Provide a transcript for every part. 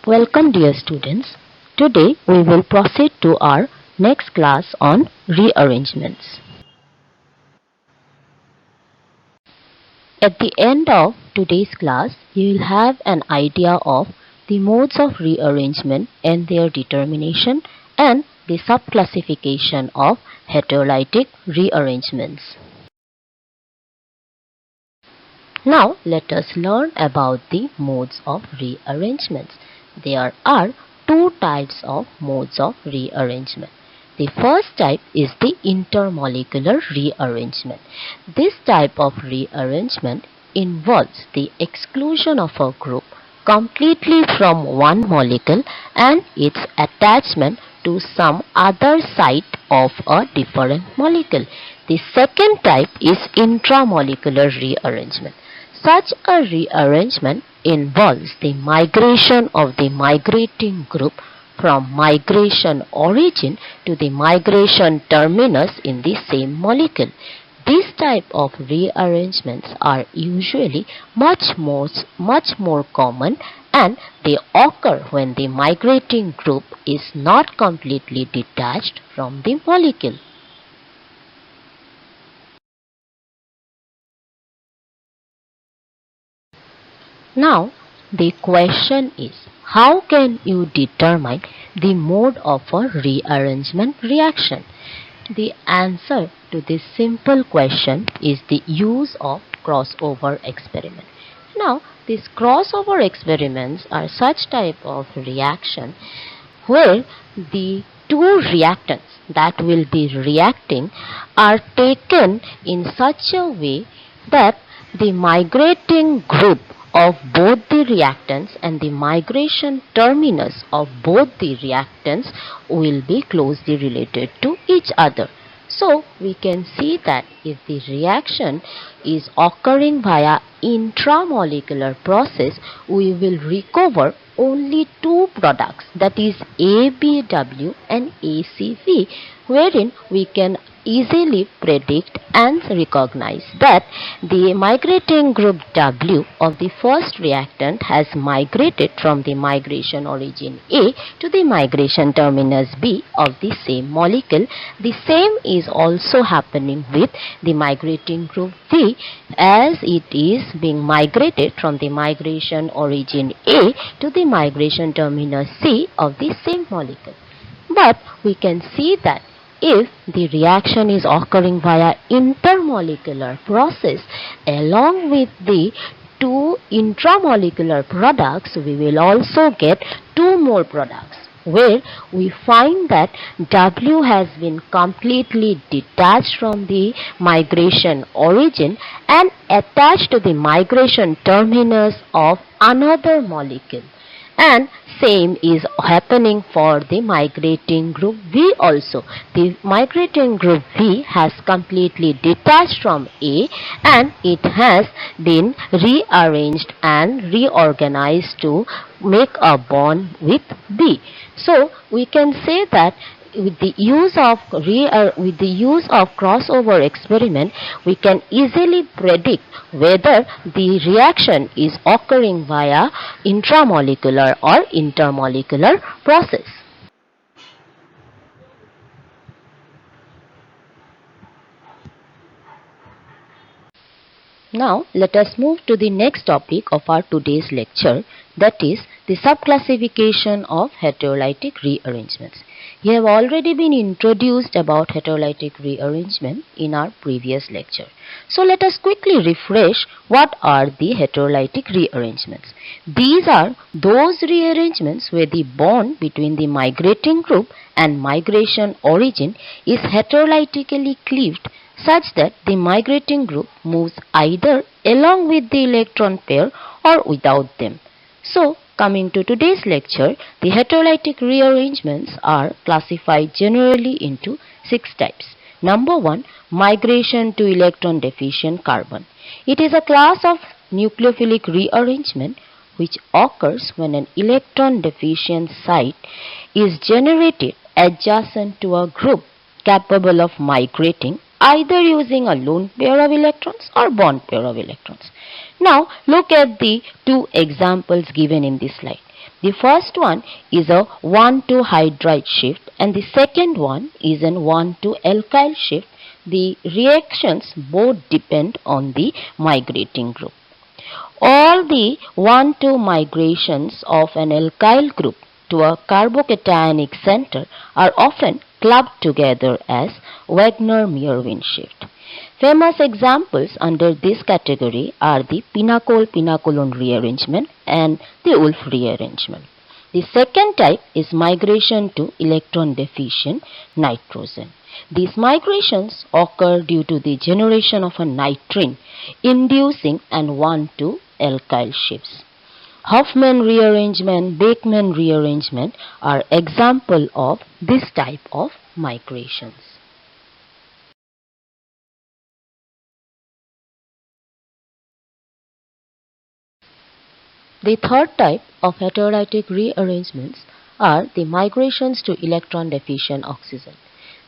Welcome dear students. Today we will proceed to our next class on rearrangements. At the end of today's class, you will have an idea of the modes of rearrangement and their determination and the subclassification of heterolytic rearrangements. Now let us learn about the modes of rearrangements. There are two types of modes of rearrangement. The first type is the intermolecular rearrangement. This type of rearrangement involves the exclusion of a group completely from one molecule and its attachment to some other site of a different molecule. The second type is intramolecular rearrangement. Such a rearrangement involves the migration of the migrating group from migration origin to the migration terminus in the same molecule. This type of rearrangements are usually much more common, and they occur when the migrating group is not completely detached from the molecule. Now, the question is, how can you determine the mode of a rearrangement reaction? The answer to this simple question is the use of crossover experiment. Now, these crossover experiments are such type of reaction where the two reactants that will be reacting are taken in such a way that the migrating group of both the reactants and the migration terminus of both the reactants will be closely related to each other. So we can see that if the reaction is occurring via intramolecular process, we will recover only two products, that is ABW and ACV, wherein we can easily predict and recognize that the migrating group W of the first reactant has migrated from the migration origin A to the migration terminus B of the same molecule. The same is also happening with the migrating group V, as it is being migrated from the migration origin A to the migration terminus C of the same molecule. But we can see that if the reaction is occurring via intermolecular process, along with the two intramolecular products, we will also get two more products, where we find that W has been completely detached from the migration origin and attached to the migration terminus of another molecule. And same is happening for the migrating group V also. The migrating group V has completely detached from A and it has been rearranged and reorganized to make a bond with B. So we can say that with the use of crossover experiment, we can easily predict whether the reaction is occurring via intramolecular or intermolecular process. Now let us move to the next topic of our today's lecture, that is the subclassification of heterolytic rearrangements. You have already been introduced about heterolytic rearrangement in our previous lecture. So let us quickly refresh what are the heterolytic rearrangements. These are those rearrangements where the bond between the migrating group and migration origin is heterolytically cleaved such that the migrating group moves either along with the electron pair or without them. So, coming to today's lecture, the heterolytic rearrangements are classified generally into 6 types. Number 1, migration to electron deficient carbon. It is a class of nucleophilic rearrangement which occurs when an electron deficient site is generated adjacent to a group capable of migrating either using a lone pair of electrons or bond pair of electrons. Now look at the two examples given in this slide. The first one is a 1,2-hydride shift and the second one is an 1,2-alkyl shift. The reactions both depend on the migrating group. All the 1,2 migrations of an alkyl group to a carbocationic center are often clubbed together as Wagner-Merwin shift. Famous examples under this category are the pinacol-pinacolone rearrangement and the Wolff rearrangement. The second type is migration to electron deficient nitrogen. These migrations occur due to the generation of a nitrine inducing an 1,2 alkyl shifts. Hofmann rearrangement, Beckmann rearrangement are example of this type of migrations. The third type of heterolytic rearrangements are the migrations to electron deficient oxygen.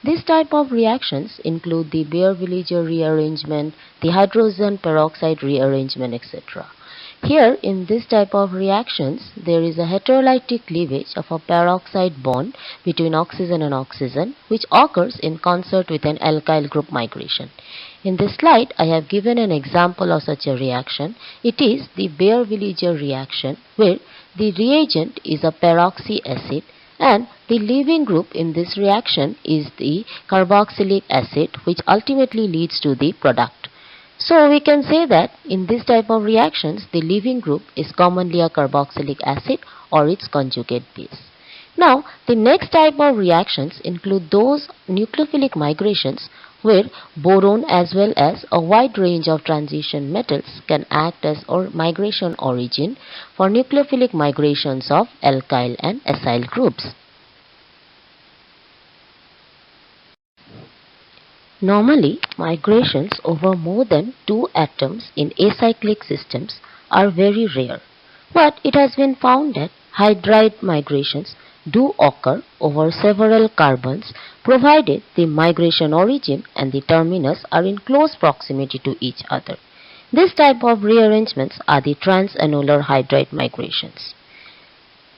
This type of reactions include the Baeyer-Villiger rearrangement, the hydrogen peroxide rearrangement, etc. Here in this type of reactions, there is a heterolytic cleavage of a peroxide bond between oxygen and oxygen which occurs in concert with an alkyl group migration. In this slide, I have given an example of such a reaction. It is the Baeyer-Villiger reaction where the reagent is a peroxy acid and the leaving group in this reaction is the carboxylic acid which ultimately leads to the product. So we can say that in this type of reactions the leaving group is commonly a carboxylic acid or its conjugate base. Now the next type of reactions include those nucleophilic migrations where boron as well as a wide range of transition metals can act as migration origin for nucleophilic migrations of alkyl and acyl groups. Normally, migrations over more than 2 atoms in acyclic systems are very rare, but it has been found that hydride migrations do occur over several carbons provided the migration origin and the terminus are in close proximity to each other. This type of rearrangements are the transannular hydride migrations.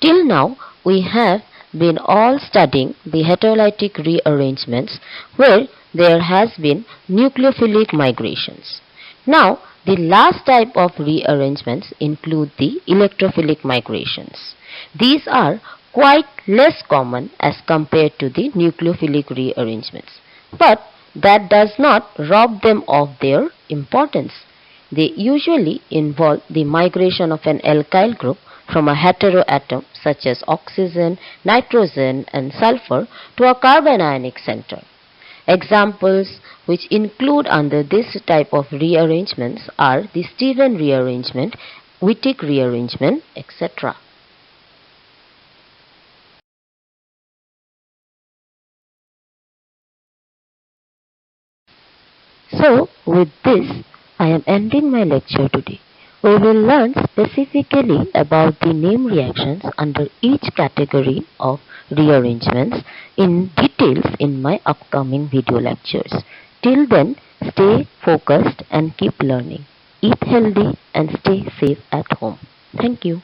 Till now, we have been all studying the heterolytic rearrangements where there has been nucleophilic migrations. Now, the last type of rearrangements include the electrophilic migrations. These are quite less common as compared to the nucleophilic rearrangements, but that does not rob them of their importance. They usually involve the migration of an alkyl group from a heteroatom such as oxygen, nitrogen and sulfur to a carbanionic center. Examples which include under this type of rearrangements are the Stephen rearrangement, Wittig rearrangement, etc. So, with this, I am ending my lecture today. We will learn specifically about the name reactions under each category of rearrangements in details in my upcoming video lectures. Till then, stay focused and keep learning. Eat healthy and stay safe at home. Thank you.